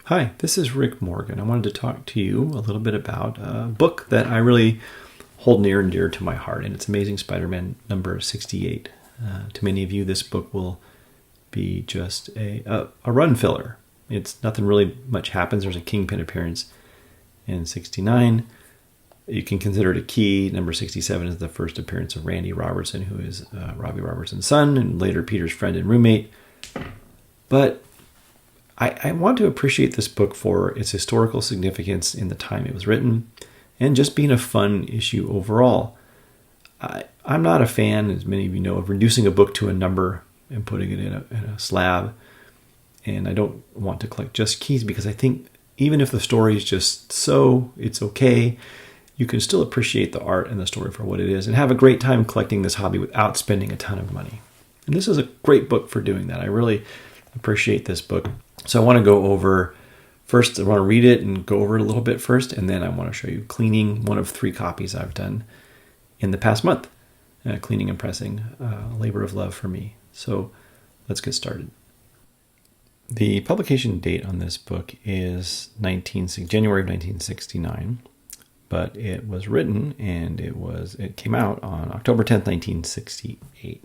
Hi, this is Rick Morgan. I wanted to talk to you a little bit about a book that I really hold near and dear to my heart, and it's Amazing Spider-Man number 68. To many of you, this book will be just a run filler. It's nothing really much happens. There's a Kingpin appearance in 69. You can consider it a key. Number 67 is the first appearance of Randy Robertson, who is Robbie Robertson's son, and later Peter's friend and roommate. But I want to appreciate this book for its historical significance in the time it was written and just being a fun issue overall. I'm not a fan, as many of you know, of reducing a book to a number and putting it in a slab. And I don't want to collect just keys because I think even if the story is just so, it's okay, you can still appreciate the art and the story for what it is and have a great time collecting this hobby without spending a ton of money. And this is a great book for doing that. I really appreciate this book. So I want to go over, first I want to read it and go over it a little bit first, and then I want to show you cleaning one of 3 copies I've done in the past month. Cleaning and pressing, a labor of love for me. So let's get started. The publication date on this book is January of 1969, but it was written and it came out on October 10th, 1968.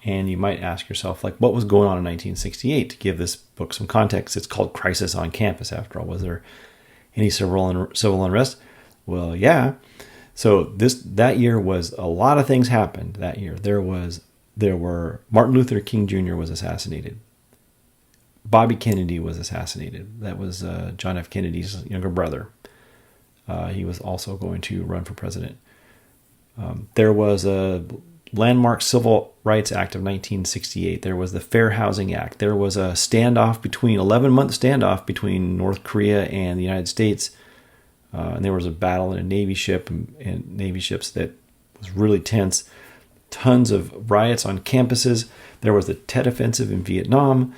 And you might ask yourself, like, what was going on in 1968 to give this book some context? It's called Crisis on Campus, after all. Was there any civil unrest? Well, yeah. So that year was a lot of things happened that year. There were Martin Luther King Jr. was assassinated. Bobby Kennedy was assassinated. That was John F. Kennedy's younger brother. He was also going to run for president. There was a landmark Civil Rights Act of 1968. There was the Fair Housing Act. There was a 11-month standoff between North Korea and the United States. And there was a battle in a Navy ship and Navy ships that was really tense. Tons of riots on campuses. There was the Tet Offensive in Vietnam.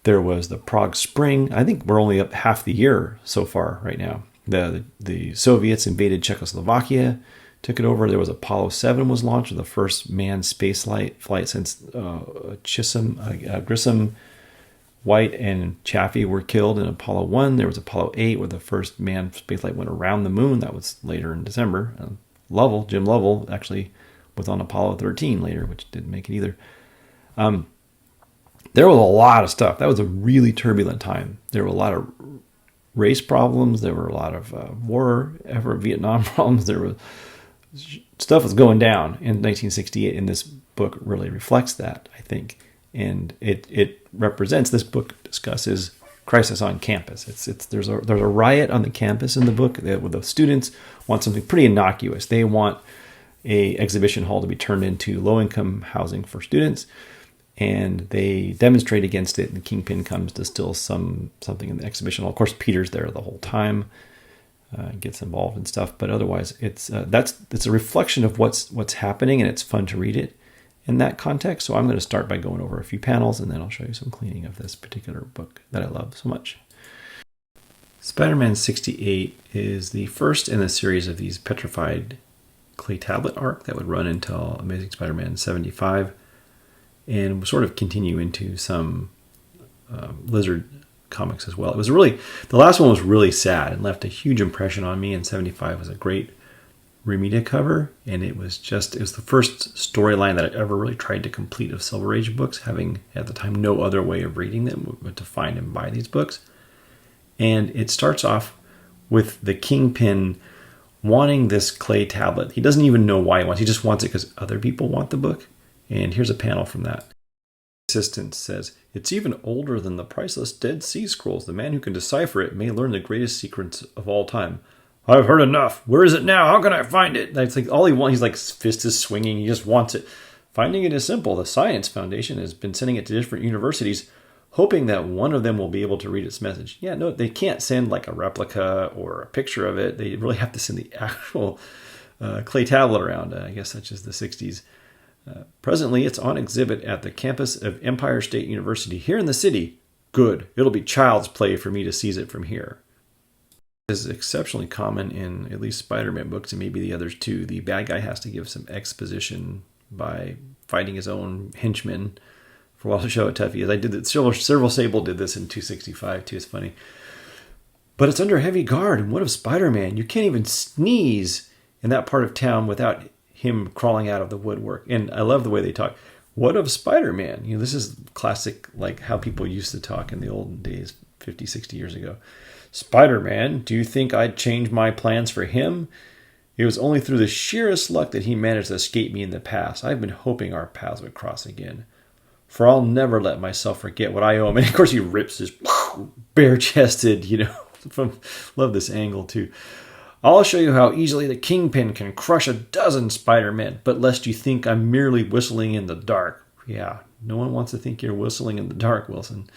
There was the Prague Spring. I think we're only up half the year so far right now. The Soviets invaded Czechoslovakia, took it over. There was Apollo 7 was launched, the first manned space flight since Grissom, White, and Chaffee were killed in Apollo 1. There was Apollo 8, where the first manned space flight went around the moon. That was later in December. Jim Lovell, actually was on Apollo 13 later, which didn't make it either. There was a lot of stuff. That was a really turbulent time. There were a lot of race problems. There were a lot of Vietnam problems. Stuff was going down in 1968, and this book really reflects that, I think. And it represents, this book discusses crisis on campus. There's a riot on the campus in the book where the students want something pretty innocuous. They want a exhibition hall to be turned into low-income housing for students, and they demonstrate against it, and Kingpin comes to steal something in the exhibition hall. Of course, Peter's there the whole time. Gets involved in stuff, but otherwise it's a reflection of what's happening, and it's fun to read it in that context. So I'm going to start by going over a few panels, and then I'll show you some cleaning of this particular book that I love so much. Spider-Man 68 is the first in a series of these petrified clay tablet arc that would run until Amazing Spider-Man 75, and sort of continue into some Lizard comics as well. The last one was really sad and left a huge impression on me, and 75 was a great Remita cover, and it was the first storyline that I ever really tried to complete of Silver Age books, having at the time no other way of reading them but to find and buy these books. And it starts off with the Kingpin wanting this clay tablet. He doesn't even know why he wants it. He just wants it because other people want the book. And here's a panel from that. Assistant says, "It's even older than the priceless Dead Sea Scrolls. The man who can decipher it may learn the greatest secrets of all time." "I've heard enough. Where is it now? How can I find it?" That's like all he wants. He's like, fist is swinging. He just wants it. Finding it is simple. The Science Foundation has been sending it to different universities, hoping that one of them will be able to read its message. Yeah, no, they can't send like a replica or a picture of it. They really have to send the actual clay tablet around, I guess such as the 60s. Presently, it's on exhibit at the campus of Empire State University here in the city. Good. It'll be child's play for me to seize it from here. This is exceptionally common in at least Spider-Man books, and maybe the others too. The bad guy has to give some exposition by fighting his own henchmen for a while to show how tough he is. I did it. Several Sable did this in 265 too. It's funny. But it's under heavy guard. And what of Spider-Man? You can't even sneeze in that part of town without him crawling out of the woodwork. And I love the way they talk. What of Spider-Man? This is classic, like how people used to talk in the olden days, 50, 60 years ago. Spider-Man, do you think I'd change my plans for him? It was only through the sheerest luck that he managed to escape me in the past. I've been hoping our paths would cross again. For I'll never let myself forget what I owe him. And of course he rips his bare-chested, love this angle too. I'll show you how easily the Kingpin can crush a dozen Spider-Men, but lest you think I'm merely whistling in the dark. Yeah, no one wants to think you're whistling in the dark, Wilson.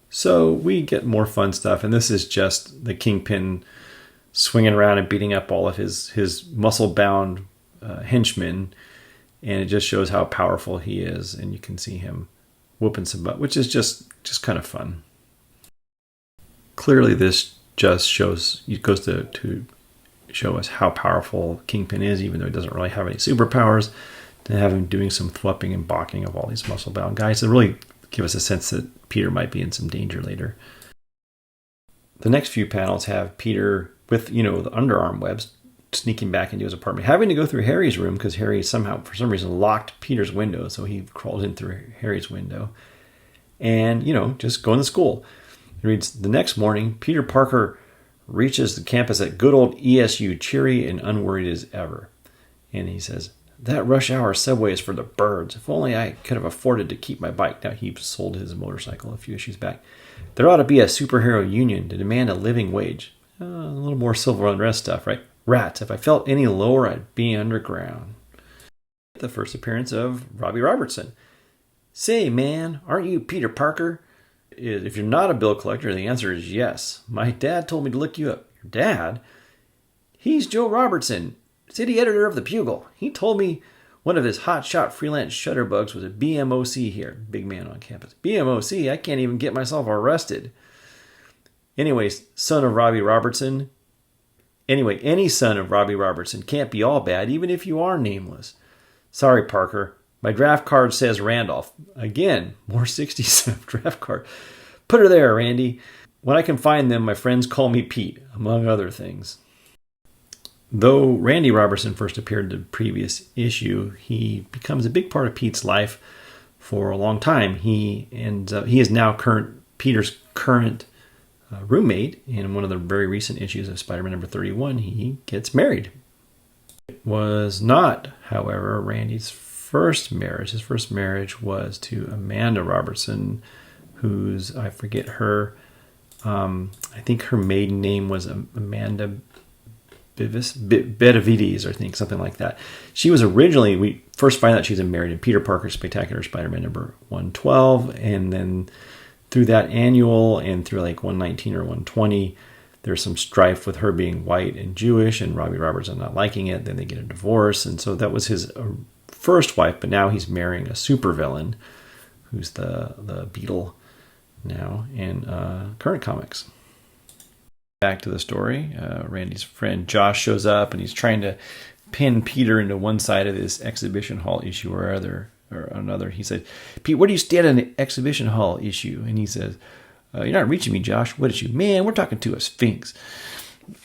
So we get more fun stuff, and this is just the Kingpin swinging around and beating up all of his muscle-bound henchmen, and it just shows how powerful he is, and you can see him whooping some butt, which is just kind of fun. Clearly, this just goes to show us how powerful Kingpin is, even though he doesn't really have any superpowers, to have him doing some thwupping and balking of all these muscle-bound guys to really give us a sense that Peter might be in some danger later. The next few panels have Peter with, the underarm webs sneaking back into his apartment, having to go through Harry's room because Harry somehow, for some reason, locked Peter's window, so he crawled in through Harry's window. And, just going to school. It reads, the next morning, Peter Parker reaches the campus at good old ESU, cheery and unworried as ever. And he says, that rush hour subway is for the birds. If only I could have afforded to keep my bike. Now, he sold his motorcycle a few issues back. There ought to be a superhero union to demand a living wage. A little more civil unrest stuff, right? Rats, if I felt any lower, I'd be underground. The first appearance of Robbie Robertson. Say, man, aren't you Peter Parker? If you're not a bill collector, the answer is yes. My dad told me to look you up. Your dad? He's Joe Robertson, city editor of the Bugle. He told me one of his hotshot freelance shutterbugs was a BMOC here, big man on campus. BMOC? I can't even get myself arrested. Anyways, son of Robbie Robertson. Anyway, any son of Robbie Robertson can't be all bad, even if you are nameless. Sorry, Parker. My draft card says Randolph. Again, more 60s draft card. Put her there, Randy. When I can find them, my friends call me Pete, among other things. Though Randy Robertson first appeared in the previous issue, he becomes a big part of Pete's life for a long time. He is now Peter's current roommate. In one of the very recent issues of Spider-Man number 31, he gets married. It was not, however, Randy's first marriage. His first marriage was to Amanda Robertson, whose, I forget her, I think her maiden name was Amanda Benavides, I think, something like that. She was originally, we first find out she's married in Peter Parker's Spectacular Spider-Man number 112, and then through that annual and through like 119 or 120, there's some strife with her being white and Jewish and Robbie Robertson not liking it. Then they get a divorce, and so that was his first wife, but now he's marrying a supervillain who's the Beetle now in current comics. Back to the story, Randy's friend Josh shows up and he's trying to pin Peter into one side of this exhibition hall issue or another. He said, Pete, where do you stand on the exhibition hall issue? And he says, you're not reaching me, Josh. What issue? Man, we're talking to a sphinx.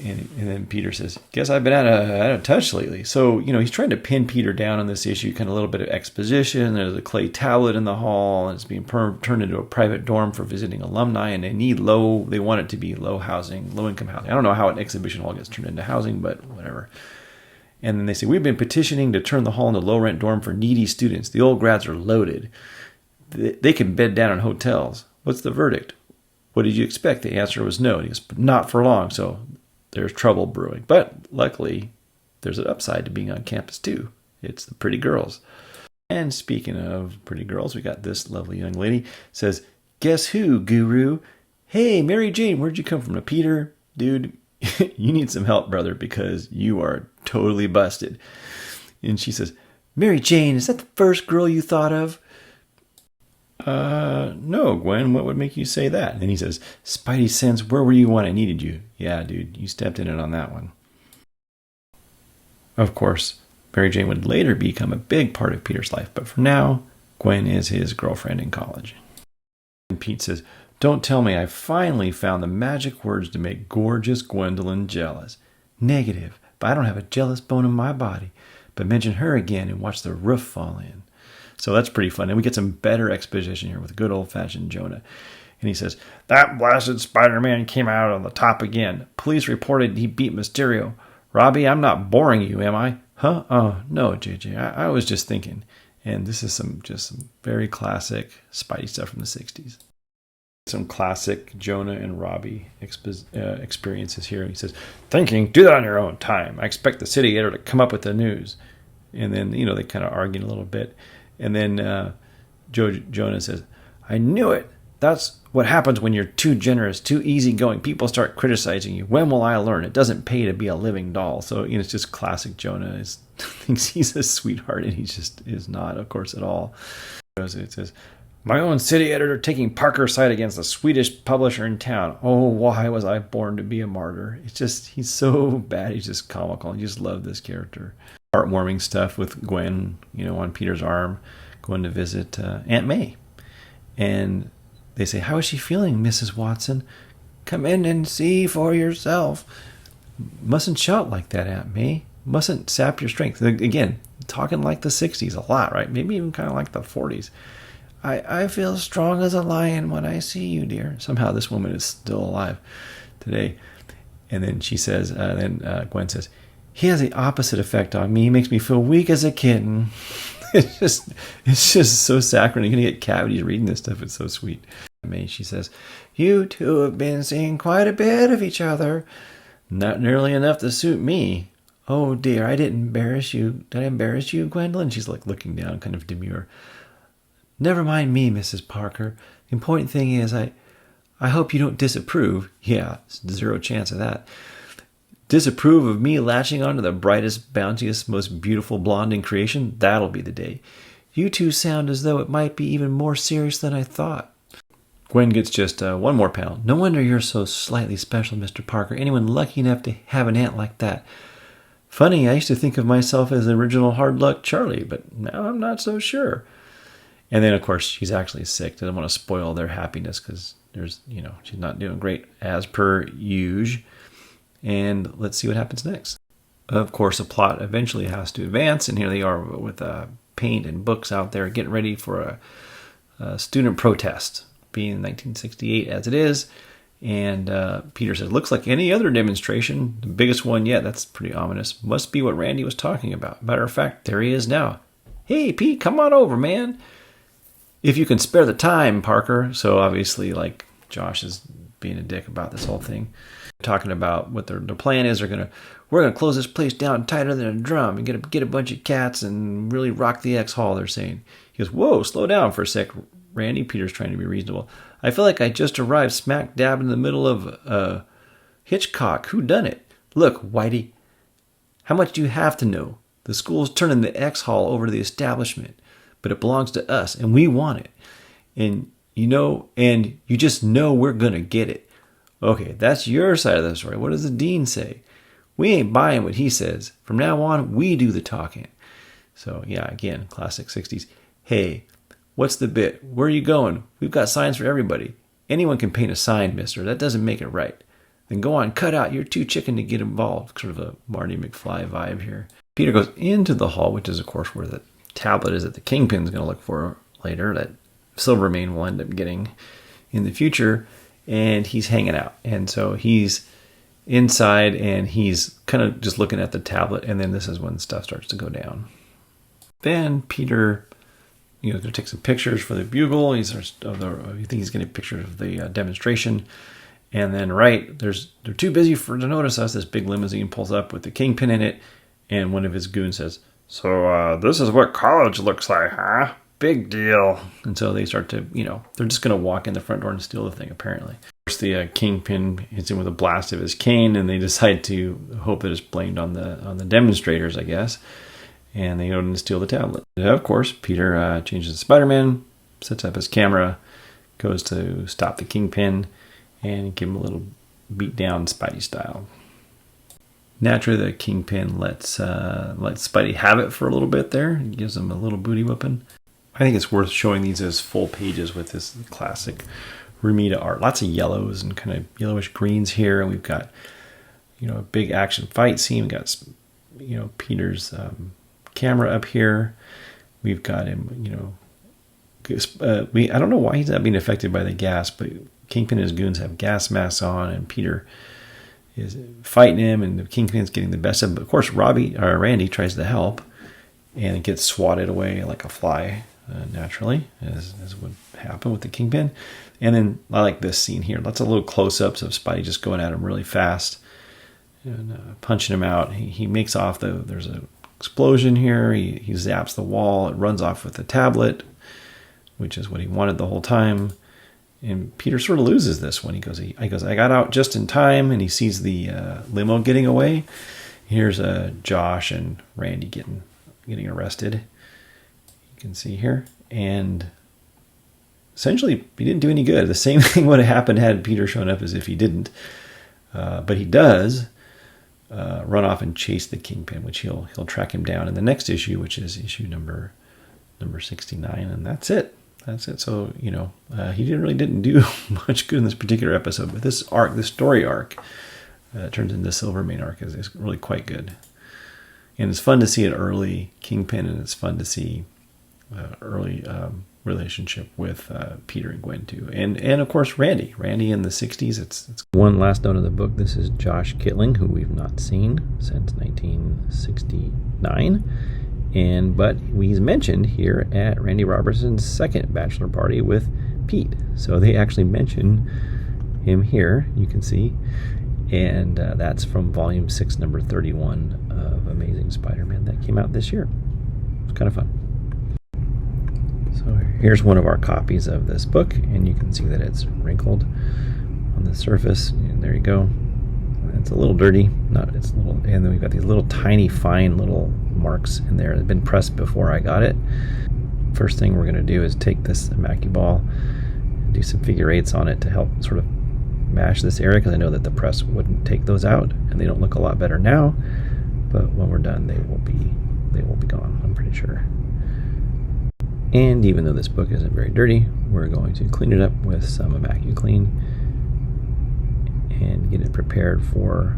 And then Peter says, guess I've been out of touch lately. So, he's trying to pin Peter down on this issue, kind of a little bit of exposition. There's a clay tablet in the hall, and it's being turned into a private dorm for visiting alumni, and they want it to be low income housing. I don't know how an exhibition hall gets turned into housing, but whatever. And then they say, we've been petitioning to turn the hall into low rent dorm for needy students. The old grads are loaded. They can bed down in hotels. What's the verdict? What did you expect? The answer was no. He goes, but not for long. So there's trouble brewing. But luckily, there's an upside to being on campus too. It's the pretty girls. And speaking of pretty girls, we got this lovely young lady. Says, guess who, guru? Hey, Mary Jane, where'd you come from? Peter, dude, you need some help, brother, because you are totally busted. And she says, Mary Jane, is that the first girl you thought of? No, Gwen, what would make you say that? And then he says, Spidey sense, where were you when I needed you? Yeah, dude, you stepped in it on that one. Of course, Mary Jane would later become a big part of Peter's life, but for now, Gwen is his girlfriend in college. And Pete says, "Don't tell me I finally found the magic words to make gorgeous Gwendolyn jealous. Negative, but I don't have a jealous bone in my body. But mention her again and watch the roof fall in." So that's pretty fun. And we get some better exposition here with good old-fashioned Jonah. And he says, "That blasted Spider-Man came out on the top again. Police reported he beat Mysterio. Robbie, I'm not boring you, am I?" "Huh? Oh, no, JJ. I was just thinking." And this is some very classic Spidey stuff from the 60s. Some classic Jonah and Robbie experiences here. He says, "Thinking, do that on your own time. I expect the city editor to come up with the news." And then, they kind of argue a little bit. And then Jonah says, "I knew it. That's what happens when you're too generous, too easygoing. People start criticizing you. When will I learn? It doesn't pay to be a living doll." So, it's just classic Jonah. Thinks he's a sweetheart, and he just is not, of course, at all. It says, "My own city editor taking Parker's side against the Swedish publisher in town. Oh, why was I born to be a martyr?" It's just, he's so bad. He's just comical. You just love this character. Heartwarming stuff with Gwen, on Peter's arm, going to visit Aunt May. And they say, "How is she feeling, Mrs. Watson? Come in and see for yourself." Mustn't shout like that, Aunt May. Mustn't sap your strength. Again, talking like the 60s a lot, right? Maybe even kind of like the 40s. I feel strong as a lion when I see you, dear." Somehow this woman is still alive today. And then she says, Gwen says, "He has the opposite effect on me. He makes me feel weak as a kitten." It's just so saccharine. You're going to get cavities reading this stuff. It's so sweet. She says, "You two have been seeing quite a bit of each other. Not nearly enough to suit me. Oh dear, I didn't embarrass you. Did I embarrass you, Gwendolyn?" She's like looking down, kind of demure. "Never mind me, Mrs. Parker. The important thing is I hope you don't disapprove." Yeah, zero chance of that. "Disapprove of me latching onto the brightest, bountiest, most beautiful blonde in creation? That'll be the day. You two sound as though it might be even more serious than I thought." Gwen gets just one more panel. "No wonder you're so slightly special, Mr. Parker. Anyone lucky enough to have an aunt like that. Funny, I used to think of myself as the original Hard Luck Charlie, but now I'm not so sure." And then, of course, she's actually sick. Doesn't want to spoil their happiness because she's not doing great as per usual. And let's see what happens next. Of course, the plot eventually has to advance, and here they are with paint and books out there getting ready for a student protest, being 1968 as it is. And Peter says, "Looks like any other demonstration, the biggest one yet." That's pretty ominous. "Must be what Randy was talking about. Matter of fact, there he is now. Hey, Pete, come on over, man. If you can spare the time, Parker." So obviously, Josh is being a dick about this whole thing. Talking about what their plan is. We're gonna close this place down tighter than a drum and get a bunch of cats and really rock the X Hall, they're saying. He goes, "Whoa, slow down for a sec, Randy." Peter's trying to be reasonable. "I feel like I just arrived smack dab in the middle of Hitchcock. Who done it? Look, Whitey, how much do you have to know? The school's turning the X Hall over to the establishment, but it belongs to us, and we want it. And you just know we're gonna get it. Okay, that's your side of the story. What does the dean say? We ain't buying what he says. From now on, we do the talking." So, yeah, again, classic 60s. "Hey, what's the bit? Where are you going? We've got signs for everybody. Anyone can paint a sign, mister. That doesn't make it right. Then go on, cut out. You're too chicken to get involved." Sort of a Marty McFly vibe here. Peter goes into the hall, which is, of course, where the tablet is that the Kingpin's going to look for later, that Silvermane will end up getting in the future. And he's hanging out. And so he's inside and he's kind of just looking at the tablet. And then this is when stuff starts to go down. Then Peter, going to take some pictures for the Bugle. He thinks he's getting pictures of the demonstration. And then they're too busy to notice us. This big limousine pulls up with the Kingpin in it. And one of his goons says, "So this is what college looks like, huh? Big deal." And so they start to, they're just going to walk in the front door and steal the thing, apparently. Of course, the Kingpin hits him with a blast of his cane, and they decide to hope that it's blamed on the demonstrators, I guess. And they go and steal the tablet. And of course, Peter changes to Spider-Man, sets up his camera, goes to stop the Kingpin, and give him a little beat down Spidey style. Naturally, the Kingpin lets Spidey have it for a little bit there. He gives him a little booty whooping. I think it's worth showing these as full pages with this classic Romita art. Lots of yellows and kind of yellowish greens here. And we've got, a big action fight scene. We've got, Peter's camera up here. We've got him, I don't know why he's not being affected by the gas, but Kingpin and his goons have gas masks on, and Peter is fighting him, and the Kingpin's getting the best of him. But of course, Randy tries to help, and it gets swatted away like a fly, naturally, as would happen with the Kingpin. And then I like this scene here. Lots of little close-ups of Spidey just going at him really fast and punching him out. He makes off, there's an explosion here. He zaps the wall. It runs off with the tablet, which is what he wanted the whole time. And Peter sort of loses this one. He goes, I got out just in time, and he sees the limo getting away. Here's Josh and Randy getting arrested. You can see here. And essentially, he didn't do any good. The same thing would have happened had Peter shown up as if he didn't. But he does run off and chase the Kingpin, which he'll track him down in the next issue, which is issue number 69, and that's it. So, he didn't do much good in this particular episode, but this story arc turns into Silvermane arc is really quite good. And it's fun to see an early Kingpin, and it's fun to see early relationship with Peter and Gwen too. And of course, Randy in the 60s. It's one last note of the book. This is Josh Kittling, who we've not seen since 1969. But he's mentioned here at Randy Robertson's second bachelor party with Pete. So they actually mention him here, you can see. And that's from volume 6, number 31 of Amazing Spider-Man that came out this year. It's kind of fun. So here's one of our copies of this book, and you can see that it's wrinkled on the surface. And there you go. It's a little dirty, and then we've got these little tiny, fine little marks in there that have been pressed before I got it. First thing we're going to do is take this Immacuball and do some figure eights on it to help sort of mash this area, because I know that the press wouldn't take those out, and they don't look a lot better now, but when we're done they will be gone, I'm pretty sure. And even though this book isn't very dirty, we're going to clean it up with some Immacuclean and get it prepared for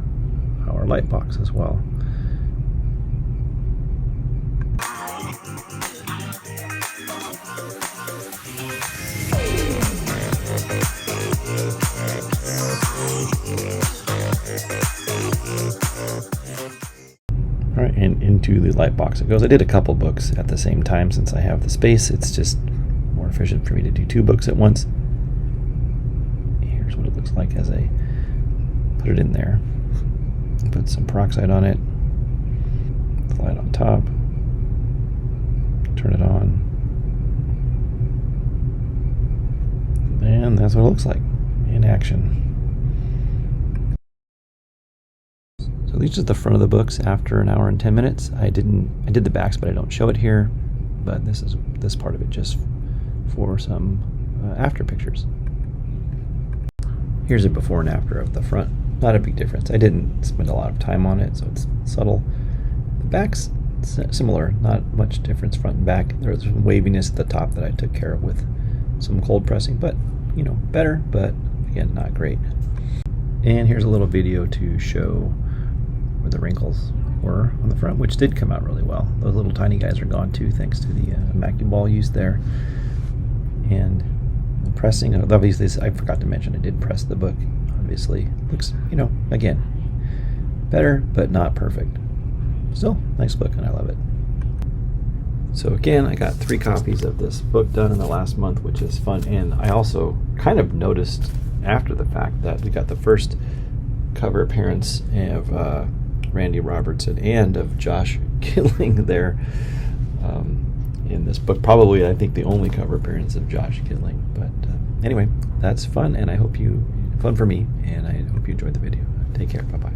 our light box as well. All right, and into the light box it goes. I did a couple books at the same time since I have the space. It's just more efficient for me to do 2 books at once. Here's what it looks like as I put it in there. Put some peroxide on it. Slide on top. Turn it on. And that's what it looks like in action. So these are the front of the books after 1 hour and 10 minutes. I did the backs, but I don't show it here. But this part of it just for some after pictures. Here's a before and after of the front. Not a big difference. I didn't spend a lot of time on it, so it's subtle. The back's similar, not much difference front and back. There's some waviness at the top that I took care of with some cold pressing, but better, but again, not great. And here's a little video to show where the wrinkles were on the front, which did come out really well. Those little tiny guys are gone too, thanks to the Immacuball used there. And the pressing, obviously, I forgot to mention I did press the book. Obviously, looks, again, better, but not perfect. Still, nice book, and I love it. So again, I got 3 copies of this book done in the last month, which is fun. And I also kind of noticed after the fact that we got the first cover appearance of Randy Robertson and of Josh Kittling there in this book. Probably, I think, the only cover appearance of Josh Kittling. But anyway, that's fun, and I hope fun for me, and I hope you enjoyed the video. Take care. Bye-bye.